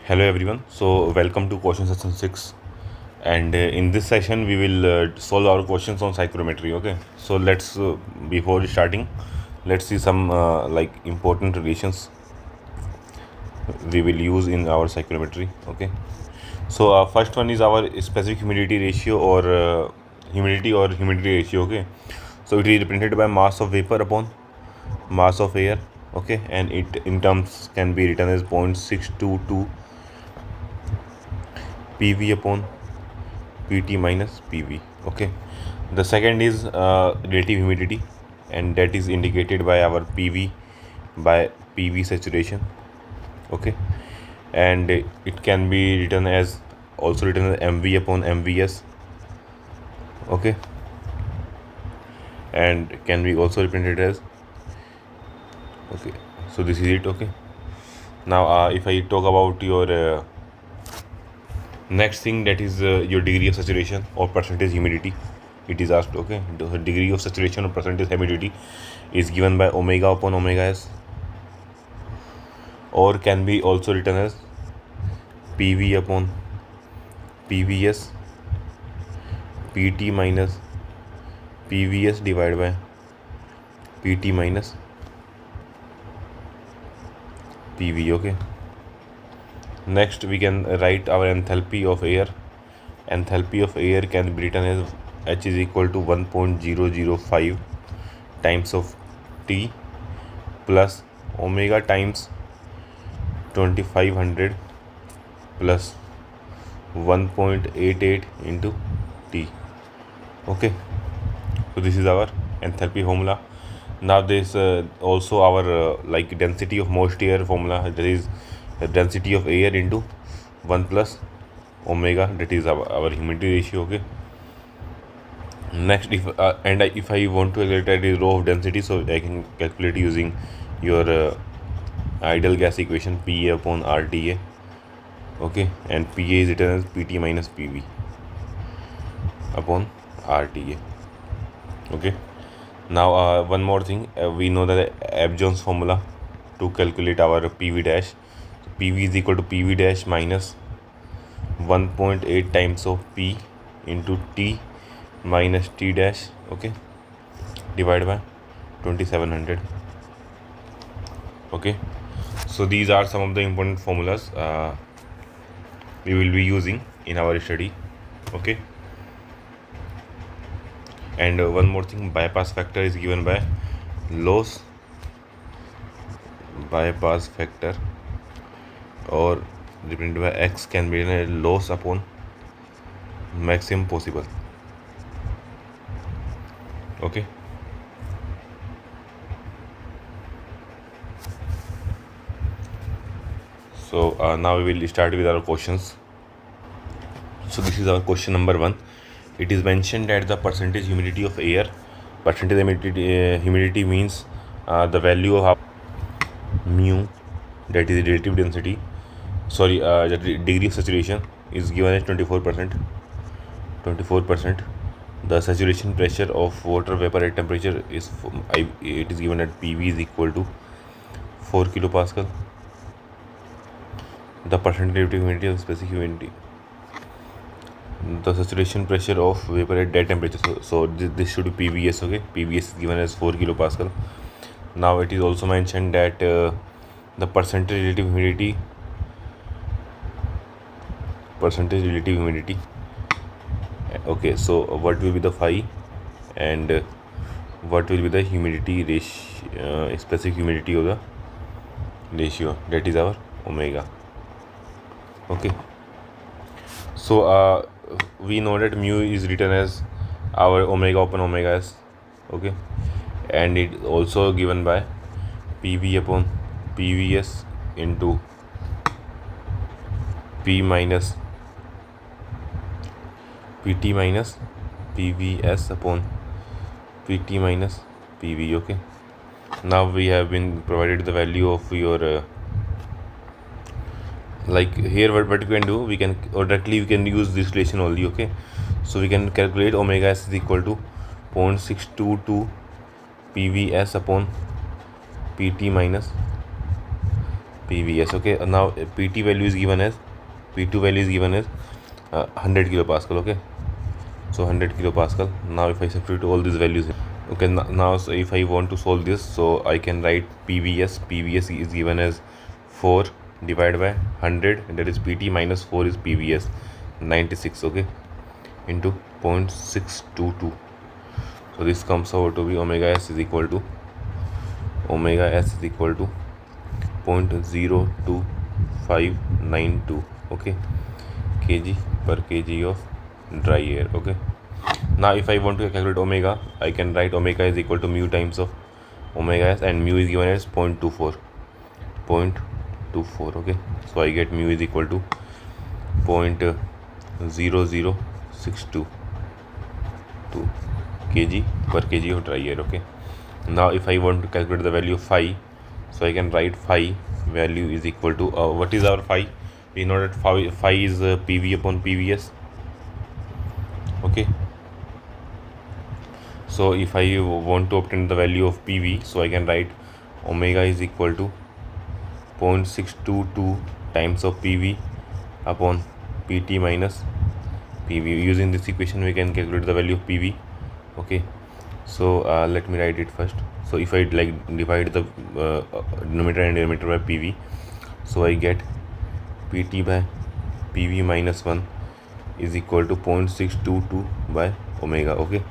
Hello everyone. So welcome to question session 6, and in this session we will solve our questions on psychrometry. Okay. So let's before starting, let's see some important relations we will use in our psychrometry. Okay. So first one is our specific humidity ratio or humidity ratio. Okay. So it is represented by mass of vapor upon mass of air. Okay, and it in terms can be written as 0.622 PV upon Pt minus Pv. Okay, the second is relative humidity, and that is indicated by our Pv by Pv saturation. Okay, and it can be written as Mv upon Mvs. Okay, and can be also represented as, okay, so this is it. Okay, now if I talk about your next thing, that is your degree of saturation or percentage humidity. It is asked. Okay, the degree of saturation or percentage humidity is given by omega upon omega s, or can be also written as PV upon PVS, PT minus PVS divided by PT minus PV. Okay, next we can write our enthalpy of air. Enthalpy of air can be written as H is equal to 1.005 times of T plus omega times 2500 plus 1.88 into T. Okay, so this is our enthalpy formula. Now this also our density of moist air formula, that is density of air into 1 plus omega, that is our humidity ratio. Okay, next if I want to calculate the rho of density, so I can calculate using your ideal gas equation, Pa upon RTA. Okay, and Pa is written as Pt minus Pv upon RTA. Okay, now one more thing, we know that Abjohn's formula to calculate our Pv dash. So Pv is equal to Pv dash minus 1.8 times of P into T minus T dash. Okay, divided by 2700. Okay, so these are some of the important formulas we will be using in our study. Okay, and one more thing, bypass factor is given by loss bypass factor, or represented by X, can be a loss upon maximum possible. Okay, so now we will start with our questions. So this is our question number 1. It is mentioned that the percentage humidity of air, percentage humidity means the value of mu, that is relative density, the degree of saturation is given as 24%. The saturation pressure of water vapor at temperature is it is given at PV is equal to 4 kilopascal. The percentage relative humidity of specific humidity, the saturation pressure of vapor at that temperature. So this should be PVS. Okay, PVS is given as 4 kilopascal. Now it is also mentioned that the percentage relative humidity Okay, so what will be the phi, and what will be the humidity ratio, specific humidity of the ratio, that is our omega. Okay, so we know that mu is written as our omega upon omega s. Okay, and it also given by PV upon PVS into P minus PT minus PVS upon PT minus PV. Okay, now we have been provided the value of your here what we can do, we can, or directly we can use this relation only. Okay, so we can calculate omega s is equal to 0.622 PVS upon PT minus PV, yes. Okay, now PT value is given as, P2 value is given as 100 kilopascal. Okay, so 100 kilopascal. Now if I substitute all these values, okay, now so if I want to solve this, so I can write PVS is given as 4 divided by 100, and that is PT, minus 4 is PVS, 96, okay, into 0.622. so this comes out to be omega s is equal to 0.02592, okay, kg per kg of dry air. Okay, now if I want to calculate omega, I can write omega is equal to mu times of omega s, and mu is given as 0.24. Okay, so I get mu is equal to 0.0062 kg per kg of dry air. Okay, now if I want to calculate the value of phi, so I can write phi value is equal to what is our phi? We know that phi is PV upon PVS. Okay, so if I want to obtain the value of PV, so I can write omega is equal to 0.622 times of PV upon PT minus PV. Using this equation we can calculate the value of PV. Okay, so let me write it first. So if I divide the numerator and denominator by PV, so I get PT by PV minus 1 is equal to 0.622 by omega. Okay,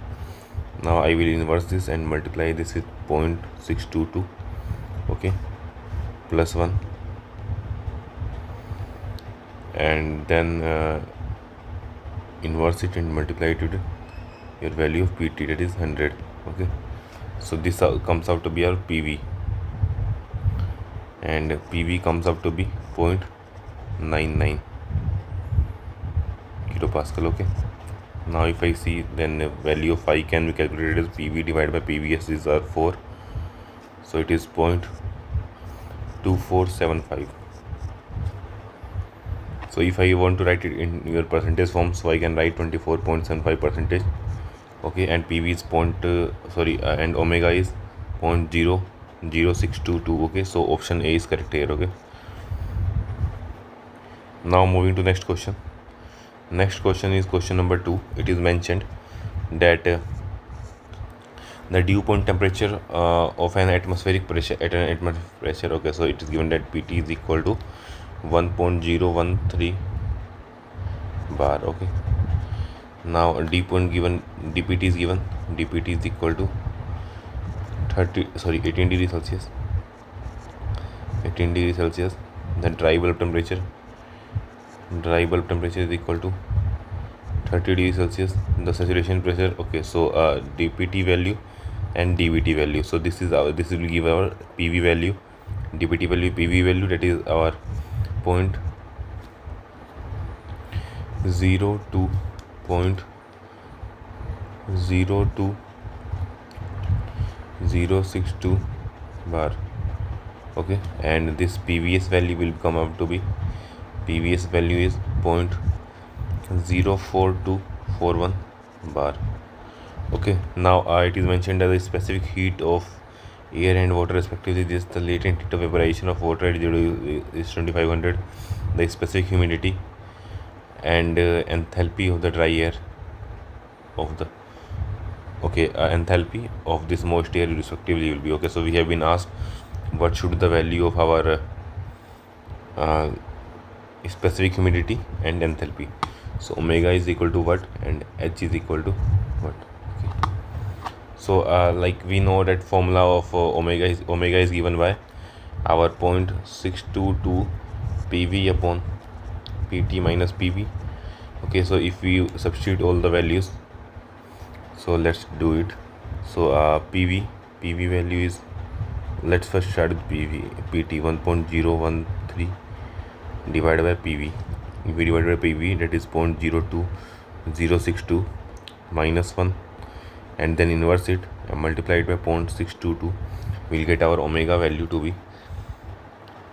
now I will inverse this and multiply this with 0.622, okay, plus 1, and then inverse it and multiply it with your value of PT, that is 100. Okay, so this comes out to be our PV, and PV comes out to be 0.99 kilopascal. Okay, now if I see, then the value of phi can be calculated as PV divided by PVS is 4, so it is 0.2475. so if I want to write it in your percentage form, so I can write 24.75%. Okay, and PV is and omega is 0.00622. okay, so option A is correct here. Okay, now moving to next question. Next question is question number 2. It is mentioned that the dew point temperature of an atmospheric pressure at an atmospheric pressure. Okay, so it is given that PT is equal to 1.013 bar. Okay, now dew point given, dpt is given, dpt is equal to 18 degrees Celsius. 18 degrees Celsius. Then dry bulb temperature is equal to 30 degrees Celsius. The saturation pressure. Okay, so dpt value and dvt value. So this will give our PV value, dpt value, PV value, that is our 0.02062 bar. Okay, and this PVS value will come out to be, PVS value is 0.04241 bar. Okay, now it is mentioned that the specific heat of air and water respectively. This the latent heat of evaporation of water at 0 is 2500. The specific humidity and enthalpy of the dry air of the, okay, enthalpy of this moist air respectively will be. Okay, so we have been asked what should the value of our specific humidity and enthalpy. So omega is equal to what, and H is equal to what. Okay, so like we know that formula of omega is given by our 0.622 PV upon PT minus PV. Okay, so if we substitute all the values, so let's do it. So PV value is, let's first start with PT 1.013 divided by PV. If we divide by PV, that is 0.02062 minus 1, and then inverse it and multiply it by 0.622. we'll get our omega value to be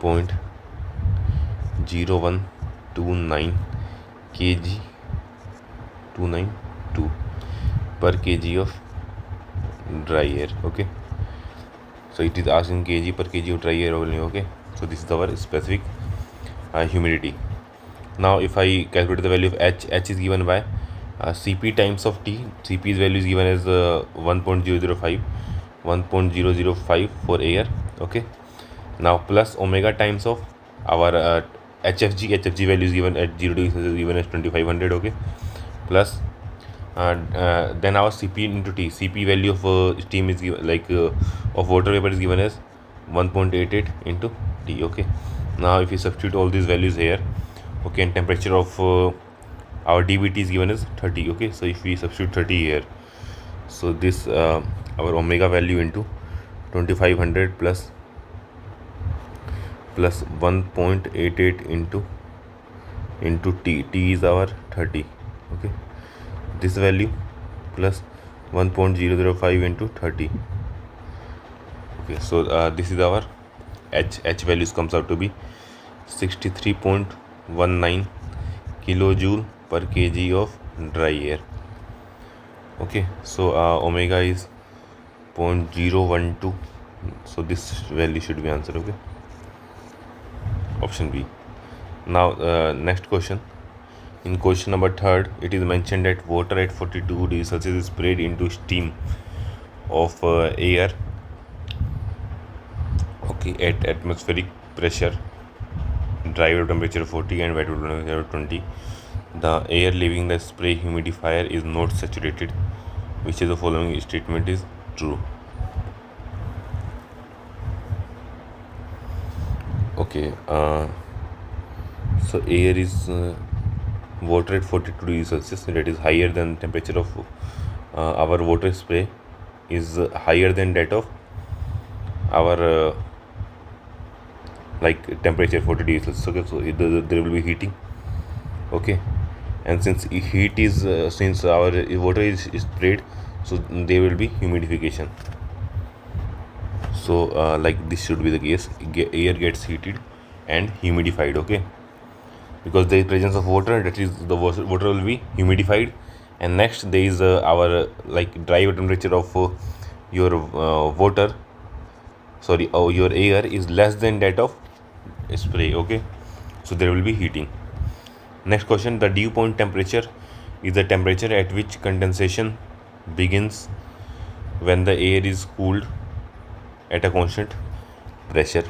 0.0129 kg 292 per kg of dry air. Okay, so it is asking kg per kg of dry air only. Okay, So this is our specific humidity. Now if I calculate the value of H is given by Cp times of T. Cp's value is given as 1.005 for air. Okay. Now plus omega times of our HFG value is given at 0 degrees is given as 2500. Okay. Plus then our Cp into T. Cp value of steam is given, of water vapor is given as 1.88 into T. Okay. Now if we substitute all these values here, okay, and temperature of our dBT is given as 30. Okay, so if we substitute 30 here, so this our omega value into 2500 plus 1.88 into T. T is our 30. Okay, this value plus 1.005 into 30. Okay, so this is our H values comes out to be 63.19 kilojoule per kg of dry air. Okay, so omega is 0.012, so this value should be answered. Okay, option B. Now next question. In question number 3rd, it is mentioned that water at 42 degrees Celsius is sprayed into steam of air, okay, at atmospheric pressure, dry air temperature 40 and wet air temperature 20. The air leaving the spray humidifier is not saturated. Which of the following statement is true? Okay, so air is water at 42 degrees Celsius, that is higher than temperature of our water spray is higher than that of our temperature 40 degrees Celsius. Okay, so there will be heating. Okay, and since heat is since our water is sprayed, so there will be humidification. So this should be the case. Air gets heated and humidified. Okay, because there is presence of water, that is the water will be humidified, and next there is our dry temperature of your water, sorry, your air is less than that of spray. Okay, so there will be heating. Next question. The dew point temperature is the temperature at which condensation begins when the air is cooled at a constant pressure.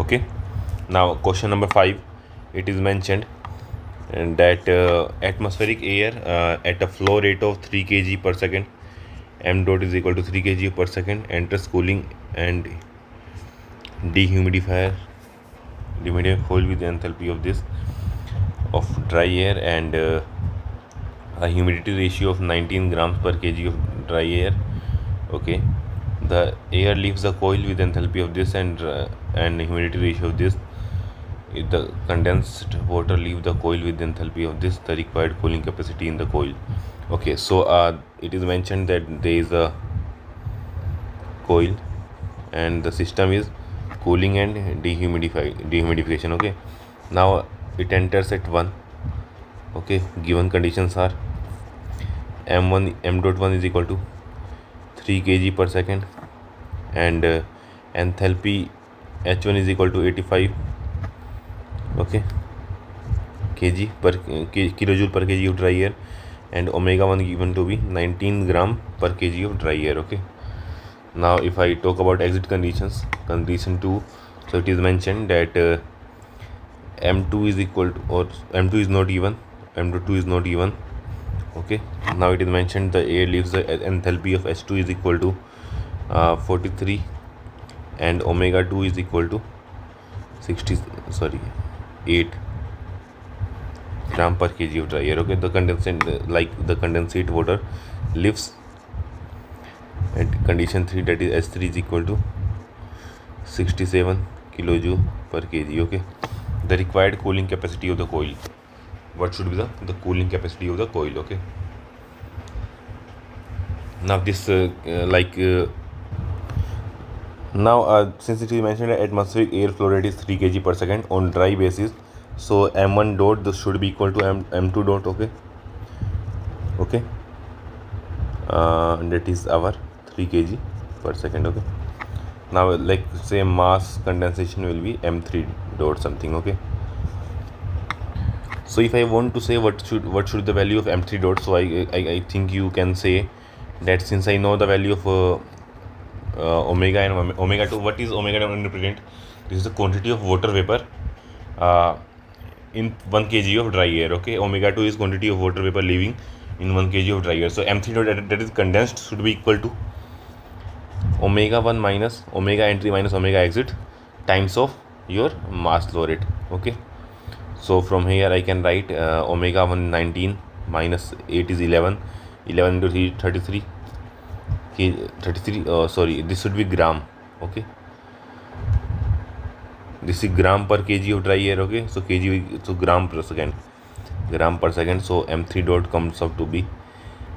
Okay, now question number 5, it is mentioned that atmospheric air at a flow rate of 3 kg per second, m dot is equal to 3 kg per second, enters cooling and dehumidifier coil with the enthalpy of this of dry air and a humidity ratio of 19 grams per kg of dry air. Okay, the air leaves the coil with enthalpy of this and humidity ratio of this. If the condensed water leave the coil with the enthalpy of this, the required cooling capacity in the coil. Okay, so it is mentioned that there is a coil and the system is cooling and dehumidification. Okay, now it enters at 1. Okay, given conditions are m dot 1 is equal to 3 kg per second and enthalpy h1 is equal to 85, okay, kilojoule per kg of dry air, and omega 1 given to be 19 gram per kg of dry air. Okay, now if I talk about exit conditions, condition 2, so it is mentioned that m2 is equal to, or m2 is not even, m2 is not even. Okay, now it is mentioned the air leaves the enthalpy of h2 is equal to 43 and omega 2 is equal to 8 gram per kg of dry air. Okay, the condensate water leaves at condition 3, that is h3 is equal to 67 kilojoule per kg. Okay, the required cooling capacity of the coil, what should be the cooling capacity of the coil? Okay, now this now since it is mentioned that atmospheric air flow rate is 3 kg per second on dry basis, so m1 dot this should be equal to m2 dot. Okay, that is our 3 kg per second. Okay, Now like say mass condensation will be m3 dot something. Okay, so if I want to say what should the value of m3 dot, so I think you can say that since I know the value of omega and omega 2, what is omega 2 represent? This is the quantity of water vapor uh, in 1 kg of dry air. Okay, omega 2 is quantity of water vapor leaving in 1 kg of dry air. So m3 dot that is condensed should be equal to omega 1 minus omega entry minus omega exit times of your mass flow rate. Okay, so from here I can write omega 1 19 minus 8 is 11, 11 into 3 33 33 sorry, this should be gram. Okay, this is gram per kg of dry air. Okay, so kg, so gram per second, gram per second. So m3 dot comes out to be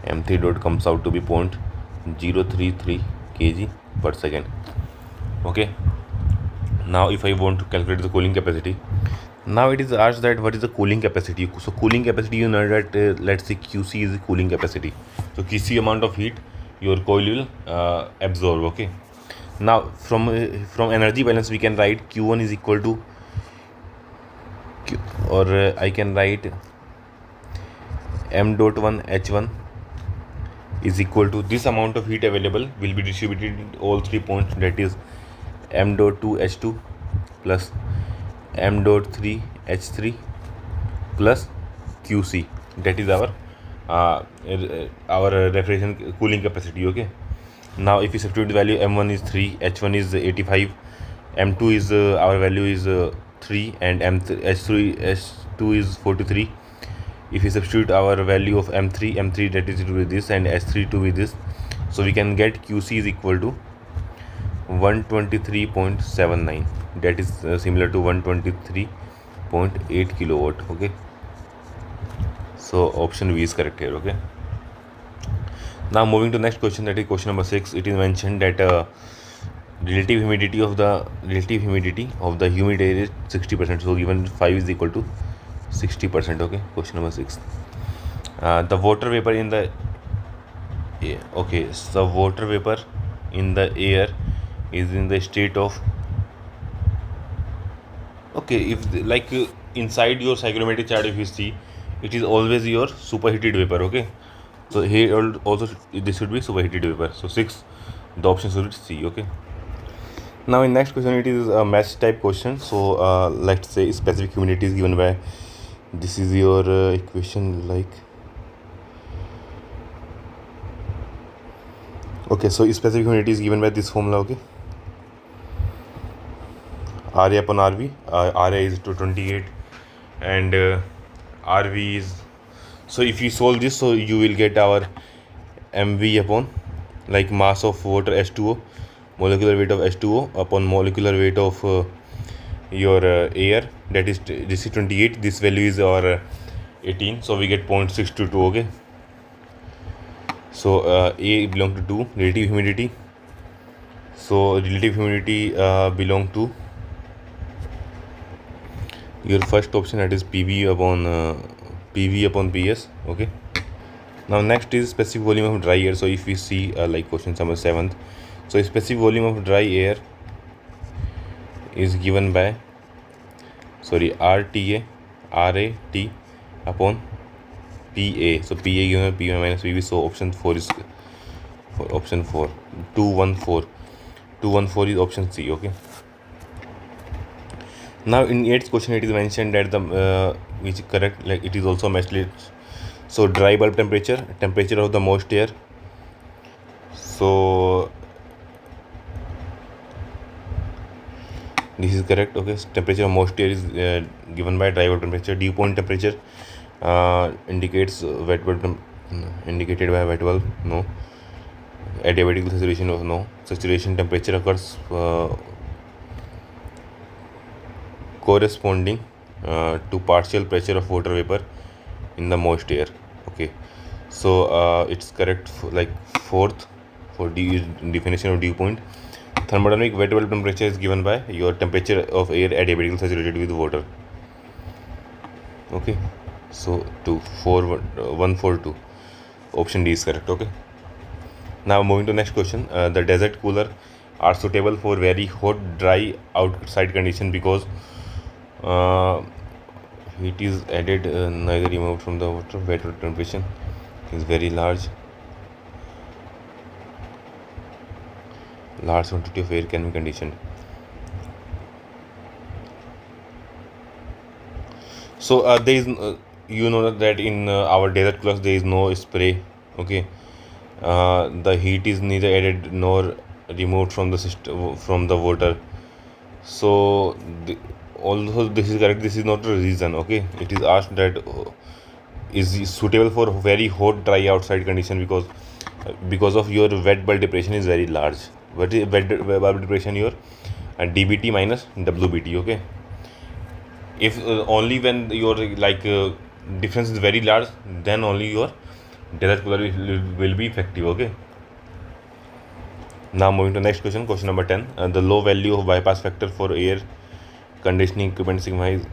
0.033 kg per second. Okay, now if I want to calculate the cooling capacity, now it is asked that what is the cooling capacity. So cooling capacity, you know that let's say QC is the cooling capacity. So QC amount of heat your coil will absorb. Okay, now from energy balance we can write Q1 is equal to I can write m dot 1 h1 is equal to this amount of heat available will be distributed in all 3 points, that is m dot 2 h2 plus m dot 3 h3 plus qc, that is our refrigeration cooling capacity. Okay, now if we substitute the value, m1 is 3, h1 is 85, m2 is our value is 3, and h2 is 43. If we substitute our value of m3 that is with this and h3 to with this, so we can get qc is equal to 123.79, that is similar to 123.8 kilowatt. Okay, so option V is correct here. Okay, now moving to next question, that is question number 6. It is mentioned that relative humidity of the humid air is 60%. So given 5 is equal to 60%. Okay, question number 6. The water vapor in the so water vapor in the air is in the state of, if like inside your psychrometric chart, if you see, it is always your superheated vapor. Okay, so here also this should be superheated vapor. So 6, the option should be C. Okay, now in next question, it is a match type question. So let's say specific humidity is given by, this is your equation, like, okay, so specific humidity is given by this formula. Okay, RA upon RV, RA is 228 and RV is, so if you solve this, so you will get our MV upon like mass of water H2O, molecular weight of H2O upon molecular weight of your air, that is this is 28, this value is our 18, so we get 0.622. Okay, so A belong to 2, relative humidity, so relative humidity belong to your first option, that is PV upon PS. Okay, now next is specific volume of dry air. So if we see like question number 7th, so specific volume of dry air is given by, RTA RAT upon PA. So PA given by PA minus PV. So option 4 is option 4, 214 is option C. Okay, now in 8th question, it is mentioned that the which is correct, like it is also matched. So dry bulb temperature of the moist air, so this is correct. Okay, temperature of moist air is given by dry bulb temperature. Dew point temperature indicates wet bulb, indicated by wet bulb, no. Adiabatic saturation of, no. Saturation temperature occurs corresponding to partial pressure of water vapor in the moist air. Okay, so it's correct like 4th for definition of dew point. Thermodynamic wet bulb temperature is given by your temperature of air adiabatically saturated with water. Okay, so 142, option D is correct. Okay, now moving to next question. The desert cooler are suitable for very hot, dry outside condition because uh, heat is added, neither removed from the water. Wet temperature is very large quantity of air can be conditioned. So there is you know that in our desert class there is no spray. Okay, the heat is neither added nor removed from the system, from the water. So although this is correct, this is not a reason. Okay, it is asked that is suitable for very hot, dry outside condition because of your wet bulb depression is very large. What is wet bulb depression? Your dBT minus WBT. Okay, if only when your difference is very large, then only your desert cooler will be effective. Okay, now moving to next question, question number 10. The low value of bypass factor for air conditioning equipment signifies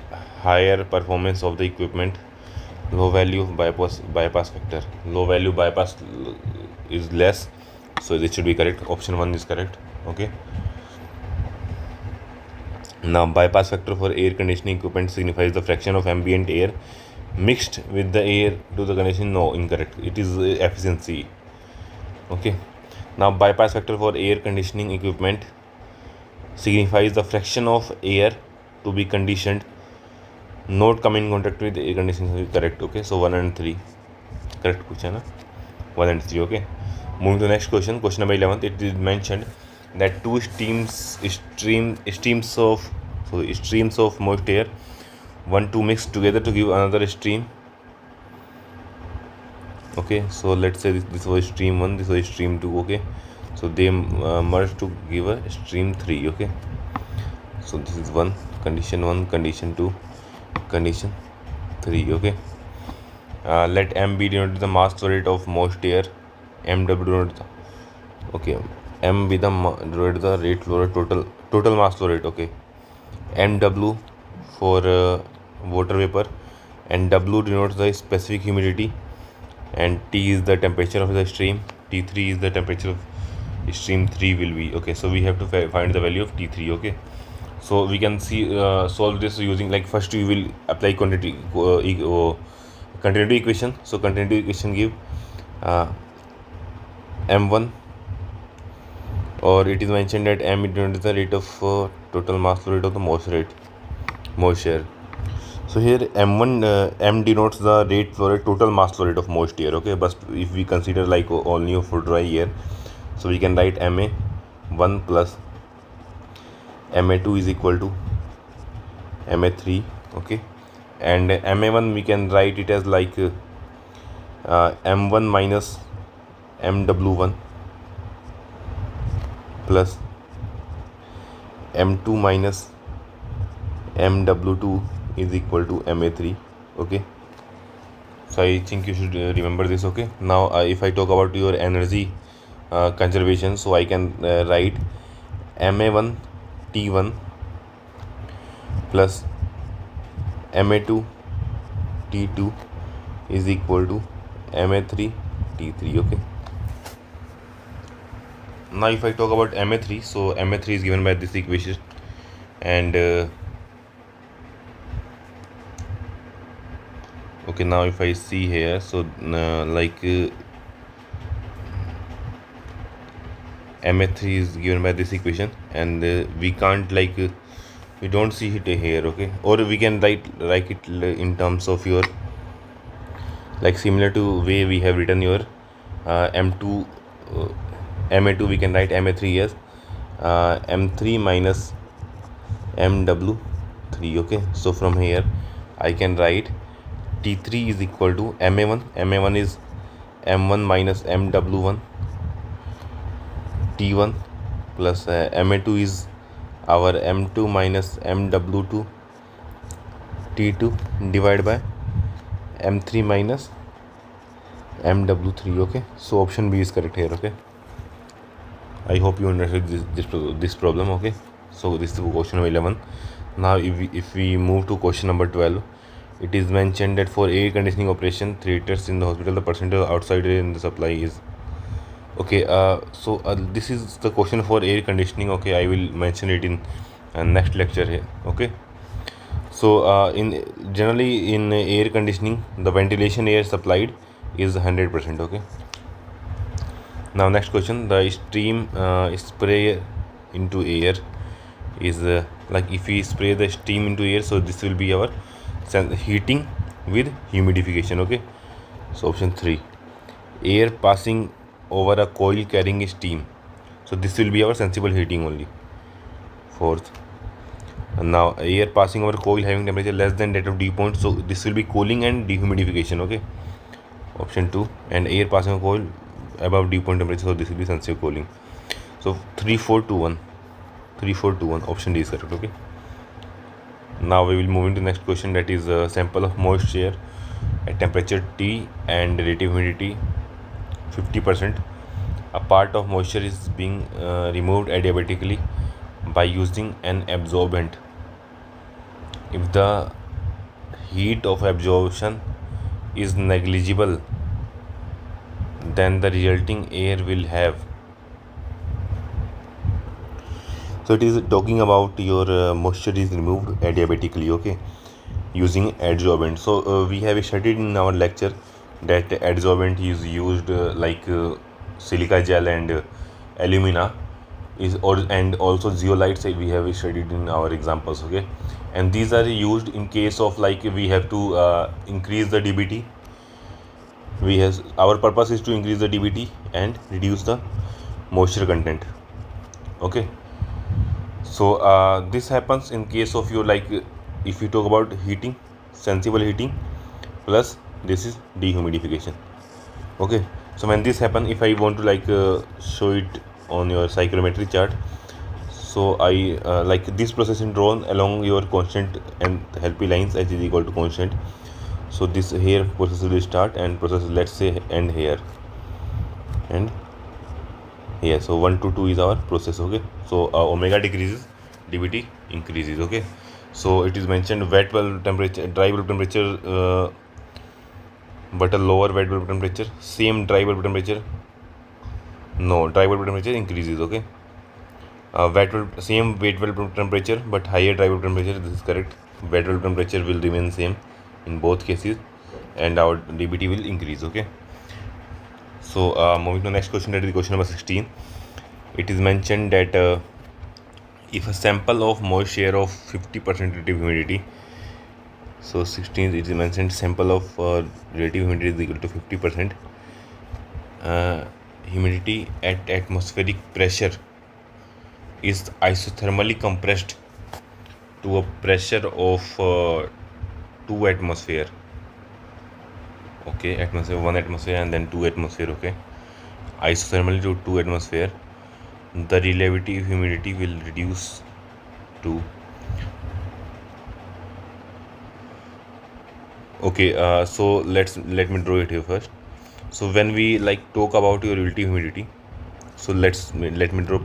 higher performance of the equipment. Low value of bypass factor, low value bypass is less, so this should be correct. Option 1 is correct. Okay, now bypass factor for air conditioning equipment signifies the fraction of ambient air mixed with the air to the condition. No, incorrect, it is efficiency. Okay, now bypass factor for air conditioning equipment signifies the fraction of air to be conditioned not come in contact with air conditioning. Correct. Okay, so 1 and 3 correct question, 1 and 3. Okay, moving to the next question, question number 11. It is mentioned that two streams of moist air one to mix together to give another stream. Okay, so let's say this was stream 1, this was stream 2. Okay, so they merge to give a stream 3. Okay, so this is 1, condition 2, condition 3. Okay, let M be denoted the mass flow rate of moist air, MW denoted okay, M be the denoted the rate flow rate, total mass flow rate. Okay, MW for water vapor, and W denotes the specific humidity, and T is the temperature of the stream. T3 is the temperature of stream 3 will be. Okay, so we have to find the value of T3. Okay, so we can see solve this using, like, first we will apply continuity equation. So continuity equation give M1, or it is mentioned that M denotes the rate of total mass flow rate of the moist air. So here M1 M denotes the rate flow rate, total mass flow rate of moist air. Okay, but if we consider like only for dry air, so we can write Ma1 plus Ma2 is equal to Ma3. Okay, and Ma1 we can write it as like M1 minus MW1 plus M2 minus MW2 is equal to Ma3. Okay, so I think you should remember this. Okay, now if I talk about your energy conservation, so I can write Ma1 T1 plus Ma2 T2 is equal to Ma3 T3. Okay, now if I talk about Ma3, so Ma3 is given by this equation, and okay, now if I see here, so Ma3 is given by this equation, and we can't we don't see it here. Okay, or we can write it in terms of your, like, similar to way we have written your M2 Ma2, we can write Ma3 as M3 minus MW3. Okay, so from here I can write T3 is equal to Ma1 is M1 minus MW1 T1 plus Ma2 is our M2 minus MW2 T2 divided by M3 minus MW3. Okay, so option B is correct here. Okay, I hope you understood this problem. Okay, so this is question number 11. Now if we move to question number 12, it is mentioned that for air conditioning operation theaters in the hospital, the percentage of outside air in the supply is Okay, this is the question for air conditioning. Okay, I will mention it in next lecture here. Okay, so in generally in air conditioning, the ventilation air supplied is 100%. Okay. Now next question, the steam spray into air is like if we spray the steam into air, so this will be our heating with humidification. Okay, so option 3, air passing over a coil carrying steam, so this will be our sensible heating only. Fourth, and now air passing over coil having temperature less than that of dew point, so this will be cooling and dehumidification. Okay, option 2, and air passing over coil above dew point temperature, so this will be sensible cooling. So 3 4 2 1, 3 4 2 1, option D is correct. Okay, now we will move into next question, that is a sample of moist air at temperature T and relative humidity 50%. A part of moisture is being removed adiabatically by using an absorbent. If the heat of absorption is negligible, then the resulting air will have. So it is talking about your moisture is removed adiabatically. Okay, using adsorbent. So we have studied in our lecture that adsorbent is used like silica gel and alumina and also zeolites we have studied in our examples. Okay, and these are used in case of like we have to increase the dbt. Our purpose is to increase the dbt and reduce the moisture content. Okay, so this happens in case of your like if you talk about heating, sensible heating, plus this is dehumidification. Okay, so when this happen, if I want to like show it on your psychrometry chart, so I like this process is drawn along your constant and helpy lines, h is equal to constant. So this here process will start and process, let's say, end here and here. So 1 to 2 is our process. Okay, so omega decreases, dbt increases. Okay, so it is mentioned wet bulb temperature, dry bulb temperature, but a lower wet bulb temperature, same dry bulb temperature, no, dry bulb temperature increases. Okay, same wet bulb temperature but higher dry bulb temperature, this is correct. Wet bulb temperature will remain same in both cases and our dbt will increase. Okay, so moving to the next question, that is question number 16. It is mentioned that if a sample of moist air of 50% relative humidity, so 16 it is mentioned sample of relative humidity is equal to 50%, humidity at atmospheric pressure is isothermally compressed to a pressure of 2 atmosphere. Okay, atmosphere, 1 atmosphere and then 2 atmosphere. Okay, isothermally to 2 atmosphere, the relative humidity will reduce to. Okay, so let me draw it here first. So when we like talk about your relative humidity, so let me draw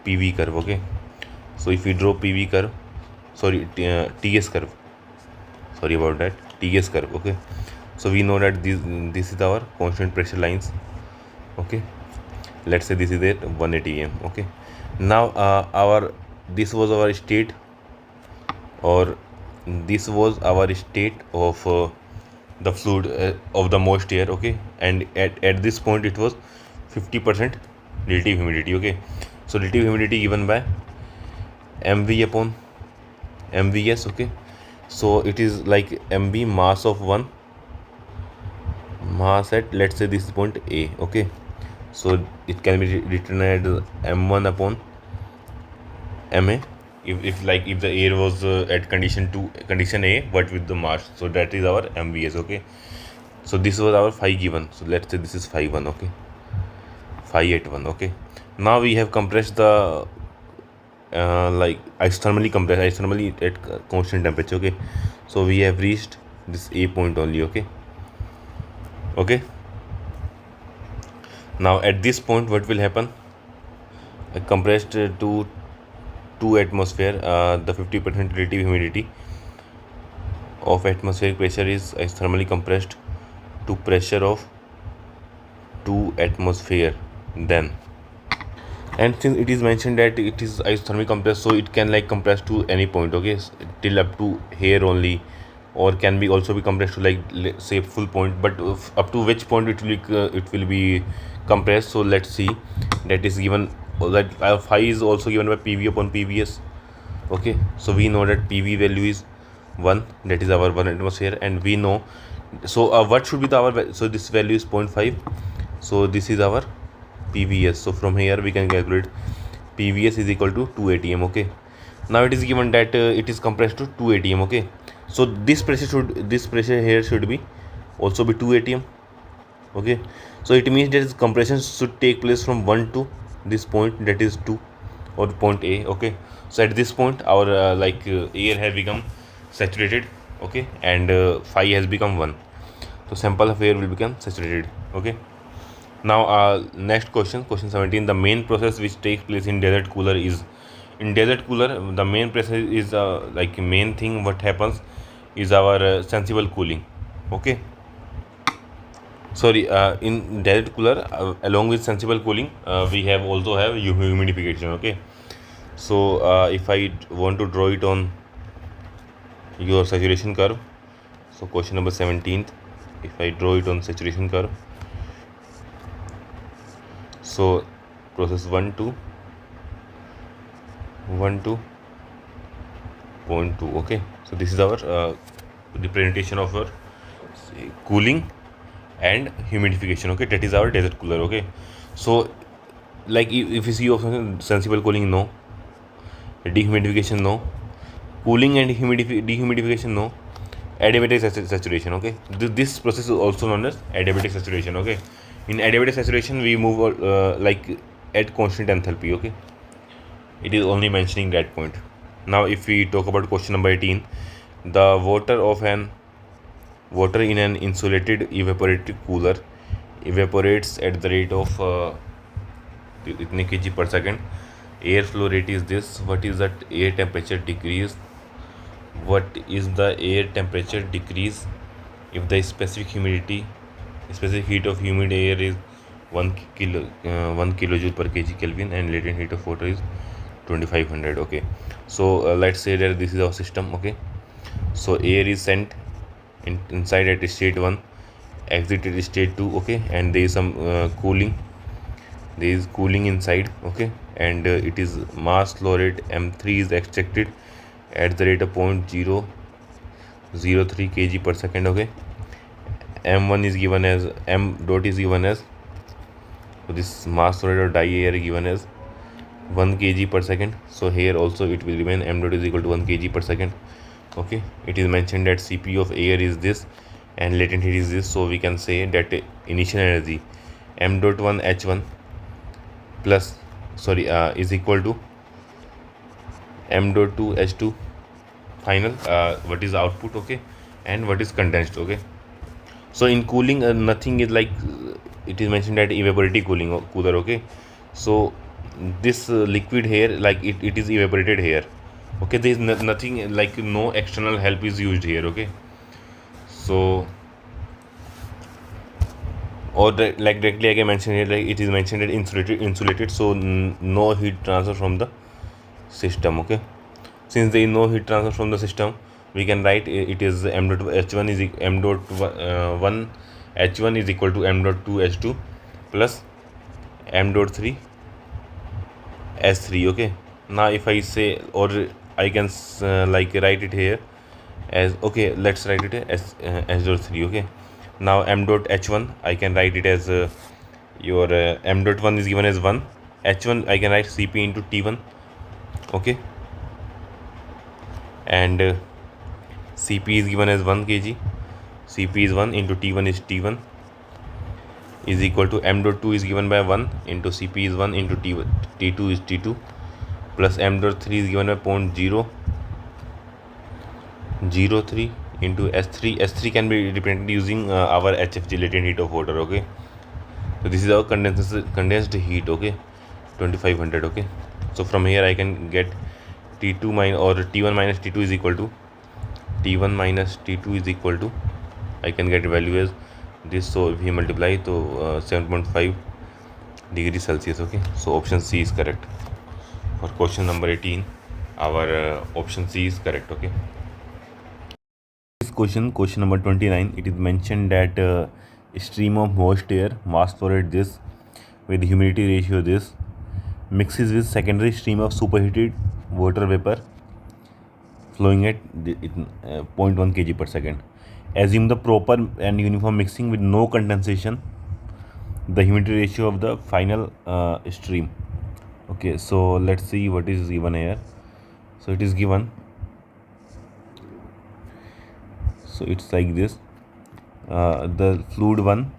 PV curve. Okay, so if we draw PV curve, sorry, TS curve, sorry about that, TS curve. Okay, so we know that this is our constant pressure lines. Okay, let's say this is at 180 am. Okay, now this was our state, or this was our state of the fluid of the moist air. Okay, and at this point it was 50% relative humidity. Okay, so relative humidity given by mv upon mvs. Okay, so it is like mv mass of 1 mass at, let's say, this point A. Okay, so it can be written as m1 upon ma if the air was at condition A but with the mass, so that is our mvs. Okay, so this was our phi given, so let's say this is phi 1. Okay, phi at 1. Okay, now we have compressed the like isothermally at constant temperature. Okay, so we have reached this A point only. Okay, now at this point what will happen, compressed to 2 atmosphere, the 50% relative humidity of atmospheric pressure is isothermally compressed to pressure of to atmosphere then. And since it is mentioned that it is isothermally compressed, so it can like compress to any point, okay, till up to here only, or can be also be compressed to like say full point, but up to which point it will be compressed. So let's see, that is given that phi is also given by PV upon PVS. Okay, so we know that PV value is 1, that is our 1 atmosphere, and we know, so what should be the our, so this value is 0.5, so this is our PVS. So from here we can calculate PVS is equal to 2 atm. Okay, now it is given that it is compressed to 2 atm. Okay, so this pressure here should be also be 2 atm. Okay, so it means that compression should take place from 1 to this point, that is 2, or point A. Okay, so at this point our air has become saturated. Okay, and phi has become 1, so sample of air will become saturated. Okay, now next question 17. The main process which takes place in desert cooler is, in desert cooler the main process is like main thing what happens is our sensible cooling. Okay, sorry, in desert cooler along with sensible cooling we have also have humidification. Okay, so if I want to draw it on your saturation curve, so question number 17, if I draw it on saturation curve, so process 1 to 0.2. Okay, so this is our representation of our cooling and humidification. Okay, that is our desert cooler. Okay, so like if you see of sensible cooling, no. Dehumidification, no. Cooling and dehumidification, no. Adiabatic saturation. Okay, this process is also known as adiabatic saturation. Okay, in adiabatic saturation we move like at constant enthalpy. Okay, it is only mentioning that point. Now if we talk about question number 18, the water in an insulated evaporative cooler evaporates at the rate of itne kg per second. Air flow rate is this. What is that air temperature decrease? What is the air temperature decrease if the specific heat of humid air is 1 kilojoule per kg Kelvin, and latent heat of water is 2500. Okay, so let's say that this is our system. Okay, so air is sent inside at state 1, exit at state 2. Okay, and there is some cooling, there is cooling inside. Okay, and it is mass flow rate m3 is extracted at the rate of 0.003 kg per second. Okay, m1 is given as m dot is given as, so this mass flow rate of dye air is given as 1 kg per second. So here also it will remain m dot is equal to 1 kg per second. Okay, it is mentioned that Cp of air is this and latent heat is this, so we can say that initial energy m dot 1 h1 plus is equal to m dot 2 h2 final, what is the output. Okay, and what is condensed. Okay, so in cooling nothing is like it is mentioned that evaporative cooler. Okay, so this liquid here, like it is evaporated here. Okay, there is nothing like no external help is used here. Okay, so or like directly like I mentioned here, like it is mentioned that insulated, so no heat transfer from the system. Okay, since there is no heat transfer from the system, we can write it is m dot h1 is m dot 1 h1 is equal to m dot 2 h2 plus m dot 3 s3. Okay, now if I say, or I can like write it here as, okay, let's write it as s dot 3. Okay, now m dot h1 I can write it as your m dot 1 is given as 1, h1 I can write Cp into T1. Okay, and Cp is given as 1 kg, Cp is 1 into T1 is T1 is equal to m dot 2 is given by 1 into Cp is 1 into T2 is T2 plus m dot 3 is given by 0.003 into S3 can be represented using our HFG, latent heat of water. Okay, so this is our condensed heat. Okay, 2500. Okay, so from here I can get T2 minus, or T1 minus T2 is equal to I can get value as this. So if we multiply to 7.5 degree Celsius. Okay, so option C is correct for question number 18. Our option C is correct. Okay, this question number 29, it is mentioned that a stream of moist air, mass flow rate this, with humidity ratio this, mixes with secondary stream of superheated water vapor flowing at 0.1 kg per second. Assume the proper and uniform mixing with no condensation, the humidity ratio of the final stream. Okay, so let's see what is given here. So it is given, so it's like this. The fluid 1,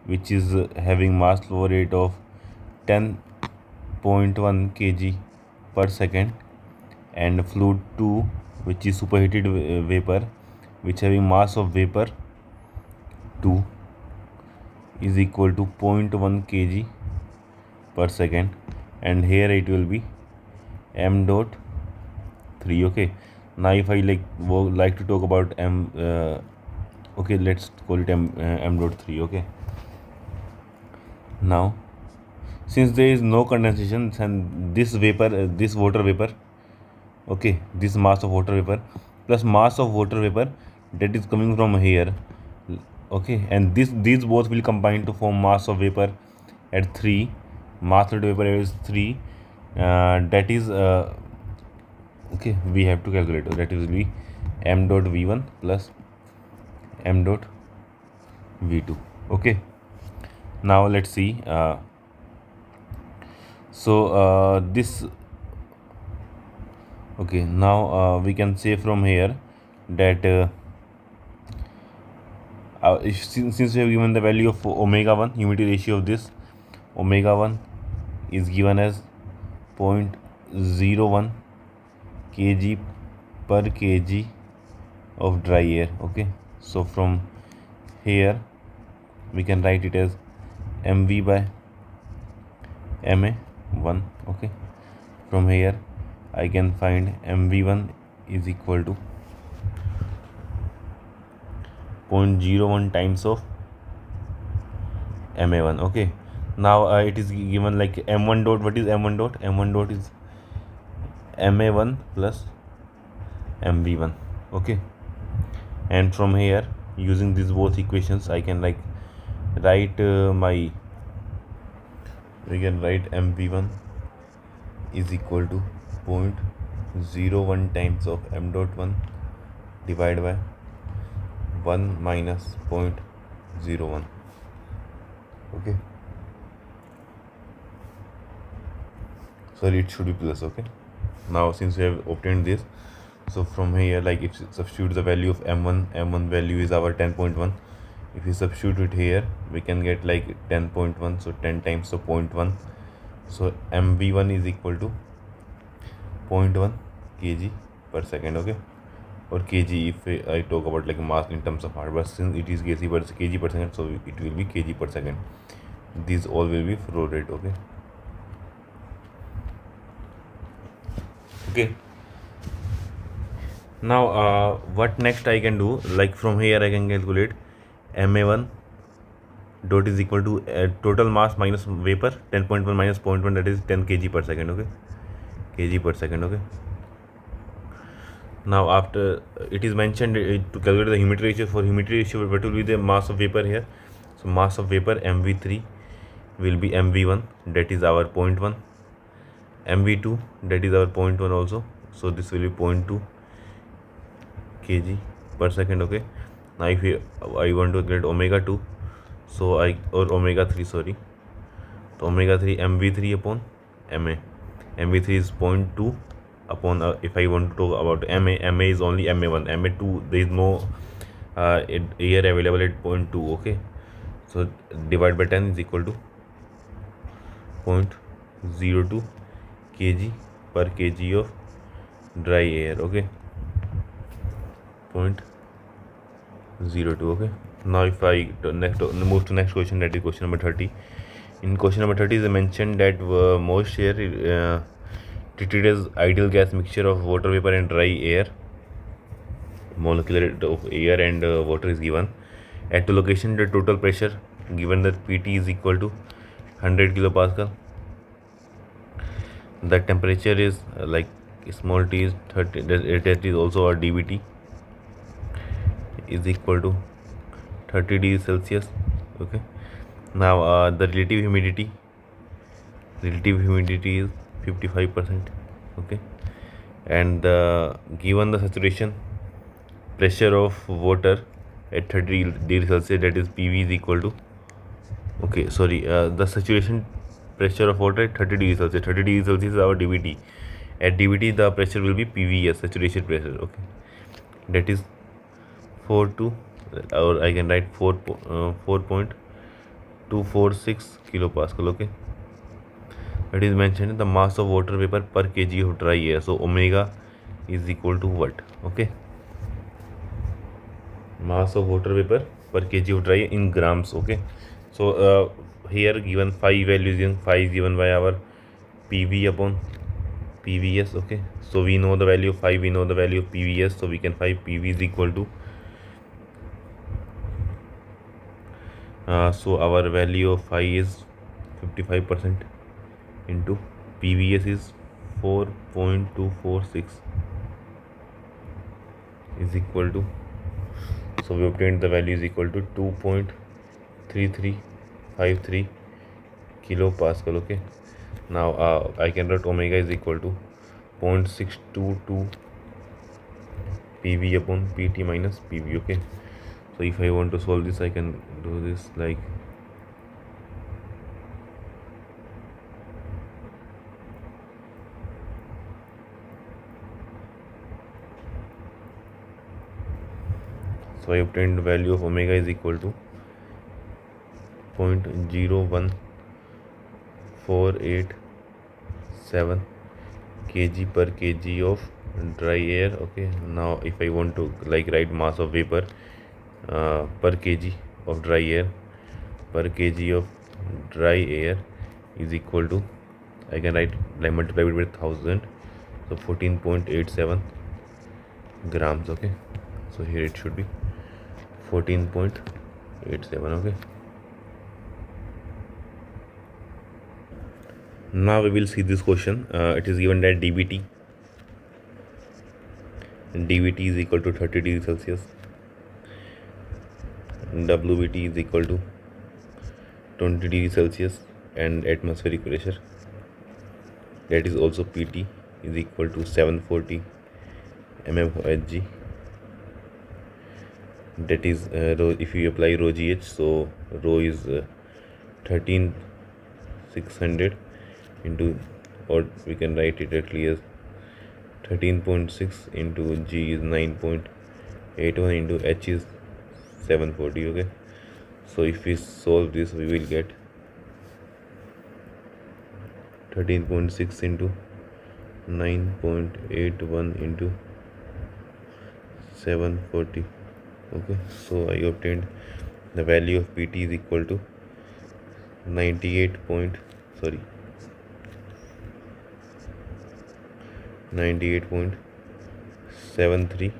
which is having mass flow rate of 10.1 kg per second, and fluid 2, which is superheated vapor, which having mass of vapor 2, is equal to 0.1 kg per second, and here it will be m dot 3. Okay, now if I like to talk about m, okay, let's call it m dot 3. Okay, now since there is no condensation, and this vapor, this water vapor, okay, this mass of water vapor plus mass of water vapor that is coming from here, okay, and these both will combine to form mass of vapor at 3. Mass of vapor is 3, that is okay, we have to calculate, that will be m dot v1 plus m dot v2. Okay, now let's see. This, okay, now we can say from here that since we have given the value of omega 1, humidity ratio of this omega 1 is given as 0.01 kg per kg of dry air. Okay, so from here we can write it as mv by ma1. Okay, from here I can find mv1 is equal to 0.01 times of ma1. Okay, now it is given like m1 dot. What is m1 dot? M1 dot is ma1 plus mv1. Okay, and from here, using these both equations, I can like write we can write mv1 is equal to 0.01 times of m dot 1 divided by 1 minus 0.01. Okay, sorry, it should be plus. Okay, now since we have obtained this, so from here, like if you substitute the value of m1 value is our 10.1. If you substitute it here, we can get like 10.1, so 10 times of 0.1, so mv1 is equal to 0.1 kg per second. Okay, or kg if I talk about like mass in terms of heart, but since it is kg per second, so it will be kg per second. These all will be flow rate. Okay, okay, now what next I can do, like from here I can calculate ma1 dot is equal to total mass minus vapor 10.1 minus 0.1, that is 10 kg per second. Okay, kg per second. Okay, now after it is mentioned to calculate the humidity ratio. For humidity ratio, what will be the mass of vapor here? So mass of vapor mv3 will be mv1, that is our 0.1, mv2, that is our 0.1 also, so this will be 0.2 kg per second. Okay, now if I want to get omega 2, so or omega 3, sorry, so omega 3 mv3 upon ma. mv3 is 0.2 upon if I want to talk about ma is only ma1. ma2, there is no air available at 0.2. Okay, so divide by 10 is equal to 0.02 kg per kg of dry air. Okay, 0.02. Okay, now if I move to next question, that is question number 30. In question number 30 is mentioned that moist air treated as ideal gas mixture of water vapor and dry air, molecular rate of air and water is given, At the location, the total pressure given that PT is equal to 100 kilopascal. The temperature is like small t is 30, that is also our dVT is equal to 30 degrees Celsius. Okay, now the relative humidity is 55%. Okay, and given the saturation pressure of water at 30 degrees Celsius, that is PV is equal to, okay, sorry, the saturation pressure of water at 30 degrees Celsius. 30 degrees Celsius is our dVT. At dVT, the pressure will be PV, saturation pressure. Okay, that is 4 to, or I can write 4.246 kilopascal. Okay, that is mentioned the mass of water vapor per kg of dry air. So omega is equal to what? Okay, mass of water vapor per kg of dry air in grams. Okay, so here given phi value is given by our PV upon PVS. Okay, so we know the value of phi, we know the value of PVS, so we can find PV is equal to so our value of phi is 55% into PVS is 4.246 is equal to, so we obtained the value is equal to 2.3353 kilopascal. Okay, now I can write omega is equal to 0.622 PV upon PT minus PV. Okay, so if I want to solve this, I can do this like, so I obtained the value of omega is equal to 0.01487 kg per kg of dry air. Okay, now if I want to like write mass of vapor per kg of dry air is equal to, I can write like multiply it with 1000, so 14.87 grams. Okay, so here it should be 14.87. okay, now we will see this question. It is given that dVT is equal to 30 degrees Celsius, WVT is equal to 20 degrees Celsius, and atmospheric pressure, that is also PT, is equal to 740 mmHg. That is rho, if you apply rho gh, so rho is 13600 into, or we can write it directly as 13.6 into G is 9.81 into H is 740. okay, so if we solve this, we will get 13.6 into 9.81 into 740. okay, so I obtained the value of PT is equal to 98.73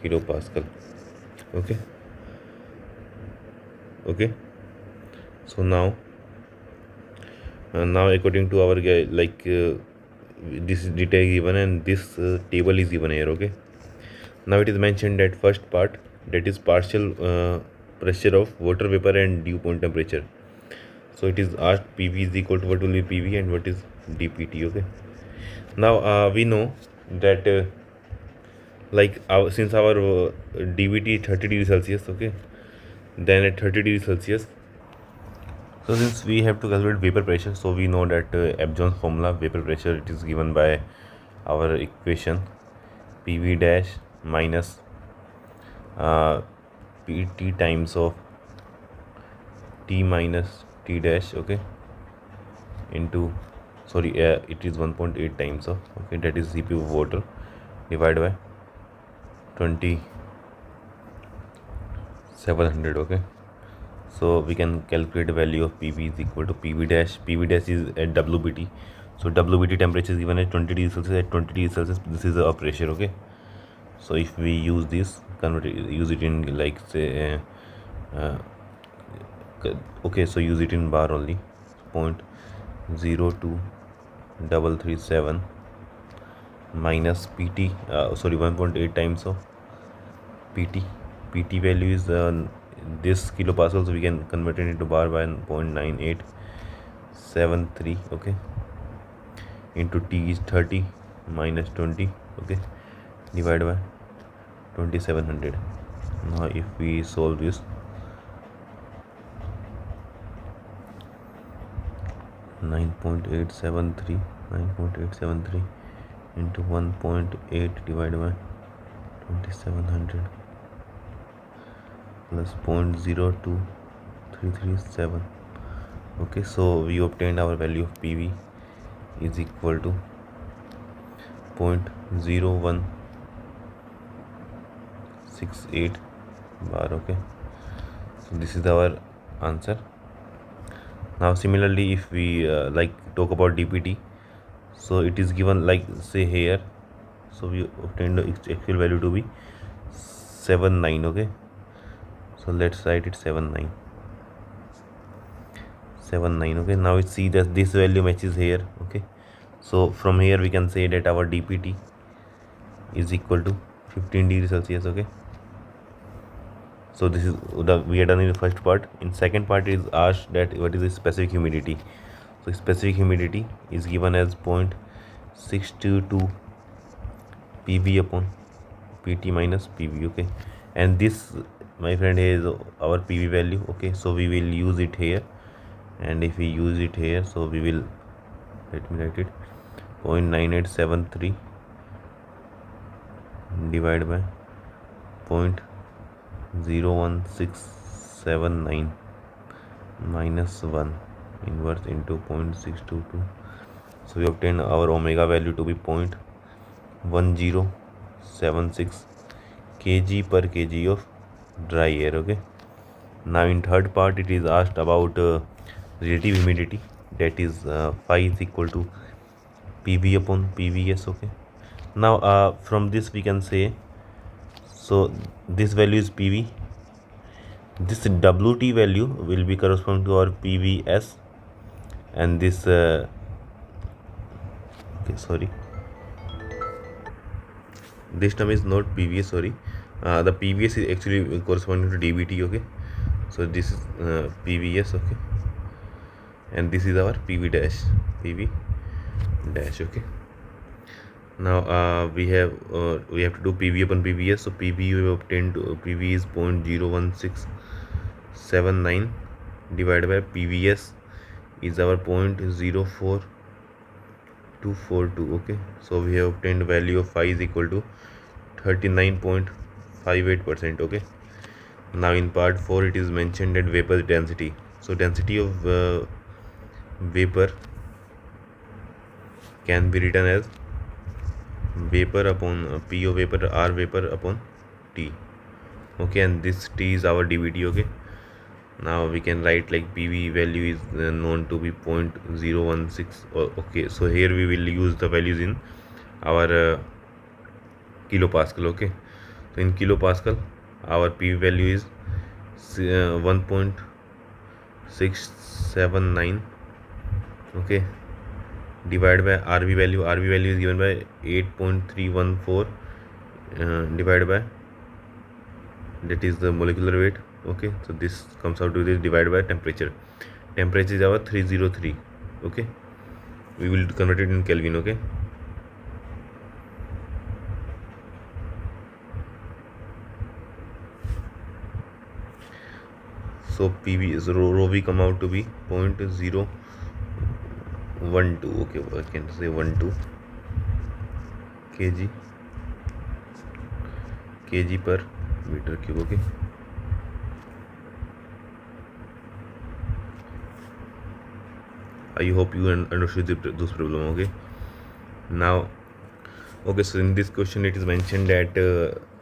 kilopascal. okay, so now according to our this detail given and this table is given here. okay, now it is mentioned that first part, that is partial pressure of water vapor and dew point temperature. So it is asked PV is equal to, what will be PV and what is dPT. okay, now we know that since our dVT is 30 degrees Celsius, okay, then at 30 degrees Celsius, so since we have to calculate vapor pressure, so we know that Abjohn's formula vapor pressure, it is given by our equation PV dash minus PT times of T minus T dash. okay, into, sorry, it is 1.8 times of, okay, that is Cp of water divided by 2700. okay, so we can calculate the value of PV is equal to PV dash is at WBT, so WBT temperature is given at 20 degrees Celsius. At 20 degrees Celsius, this is our pressure. okay, so if we use this convert it, use it in like say uh, okay, so use it in bar only. 0.02337 minus pt, sorry, 1.8 times of pt. Pt value is this kilopascal, so we can convert it into bar by 0.9873, okay, into T is 30 minus 20, okay, divided by 2700. Now if we solve this, 9.873 into 1.8 divided by 2700 plus 0.02337. okay, so we obtained our value of PV is equal to 0.0168 bar. okay, so this is our answer. Now similarly, if we like talk about DPT, so it is given like say here, so we obtained the actual value to be 79. okay, so let's write it 79. okay, now we see that this value matches here. okay, so from here we can say that our DPT is equal to 15 degrees Celsius. okay, so this is we are done in the first part. In second part is asked that what is the specific humidity. So specific humidity is given as 0.622 PV upon PT minus PV. okay, and this, my friend, is our PV value. okay, so we will use it here, and if we use it here, so we will, let me write it, 0.9873 divided by 0.01679 minus 1 inverse into 0.622. so we obtain our omega value to be 0.1076 kg per kg of dry air. okay, now in third part it is asked about relative humidity, that is phi is equal to PV upon PVS. okay, now from this we can say, so this value is PV, this WT value will be corresponding to our PVS, and this okay, sorry, this term is not PVS, sorry, the PVS is actually corresponding to DBT. okay, so this is PVS. okay, and this is our PV dash. okay, now we have to do PV upon PVS. so PV we have obtained, PV is 0.01679 divided by PVS is our 0.04242. okay, so we have obtained value of phi is equal to 39.58%. okay, now in part 4 it is mentioned that vapor density. So density of vapor can be written as vapor upon P of vapor, R vapor upon T. okay, and this T is our DVT. okay, now we can write like PV value is known to be 0.016. okay, so here we will use the values in our kilopascal. okay, so in kilopascal our PV value is 1.679. okay, divided by RV value. RV value is given by 8.314 divided by, that is the molecular weight. okay, so this comes out to this divided by temperature. Temperature is our 303. okay, we will convert it in Kelvin. okay, so PV is rho V come out to be 0.012. okay, I can say 12 kg per meter cube. okay, I hope you understood this problem. okay, now okay, so in this question it is mentioned that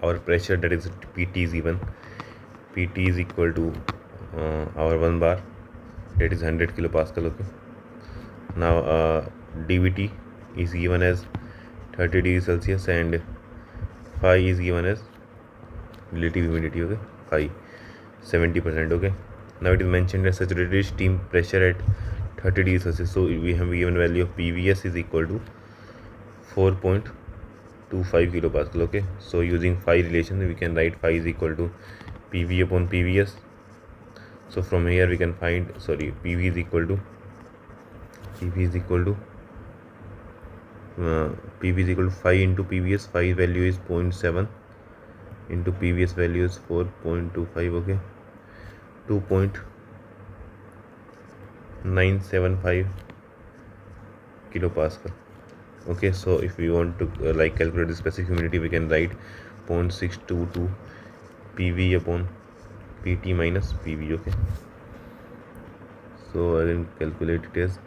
our pressure, that is PT, is given. PT is equal to our 1 bar, that is 100 kilopascal. okay, now DVT is given as 30 degrees Celsius and phi is given as relative humidity, okay, high, 70%, okay. Now it is mentioned that saturated steam pressure at 30 degrees Celsius. So we have given value of PVS is equal to 4.25 kilopascal, okay. So using phi relation we can write phi is equal to PV upon PVS. So from here we can find, PV is equal to phi into PVS. Phi value is 0.7 into PVS value is 4.25, okay, 2.975 kilopascal, okay. So if we want to calculate the specific humidity, we can write 0.622 PV upon PT minus PV, okay. So I can calculate it as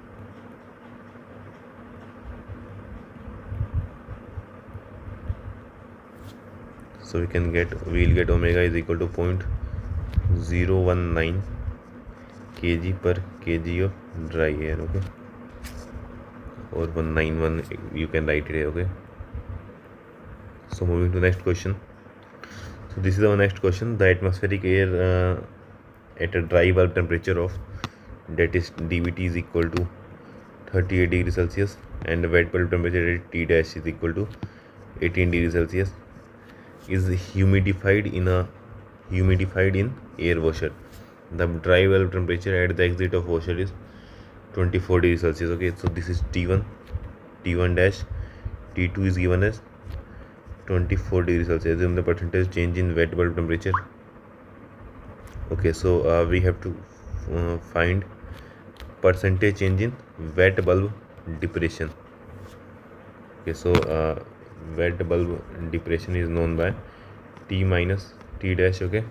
we'll get omega is equal to 0.019 kg per kg of dry air, okay, or 191 you can write it here, okay. So moving to next question. So this is our next question. The atmospheric air at a dry bulb temperature of, that is dVT, is equal to 38 degrees Celsius, and the wet bulb temperature at T dash is equal to 18 degrees Celsius, is humidified in air washer. The dry bulb temperature at the exit of washer is 24 degrees Celsius, okay. So this is T1 dash, T2 is given as 24 degrees Celsius. Assume the percentage change in wet bulb temperature, okay. So we have to find percentage change in wet bulb depression, okay. So wet bulb depression is known by T minus T dash, okay.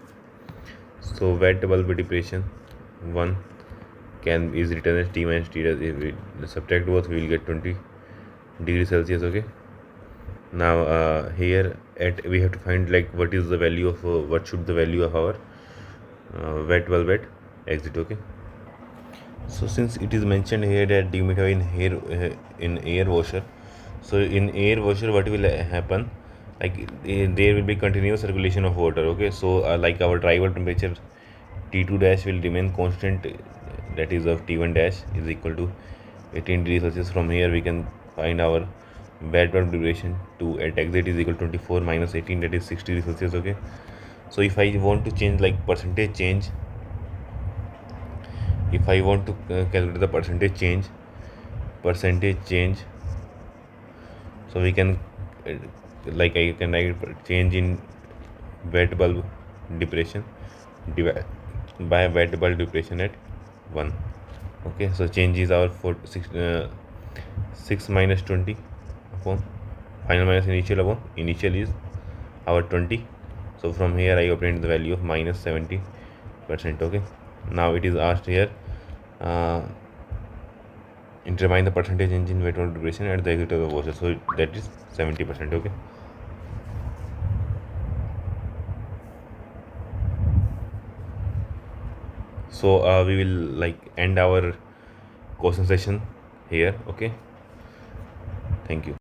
So wet bulb depression 1 is written as T minus T dash. If we subtract both, we will get 20 degrees Celsius, okay. Now here we have to find what is the value of what should the value of our wet bulb at exit, okay. So since it is mentioned here that dehumidify in air washer, so in air washer what will happen, there will be continuous circulation of water, okay. So our dry bulb temperature T2 dash will remain constant, that is of T1 dash is equal to 18 degrees Celsius. From here we can find our wet bulb duration to at exit is equal to 24 minus 18, that is 60 degrees Celsius, okay. So if I want to change percentage change, if I want to calculate the percentage change, so we can I can write change in wet bulb depression divided by wet bulb depression at 1, okay. So change is our 6 minus 20 upon final minus initial upon initial is our 20. So from here I obtained the value of minus 70%, okay. Now it is asked here determine the percentage change in wet bulb depression at the exit of the washer. So that is 70%, okay. So we will end our question session here, okay. Thank you.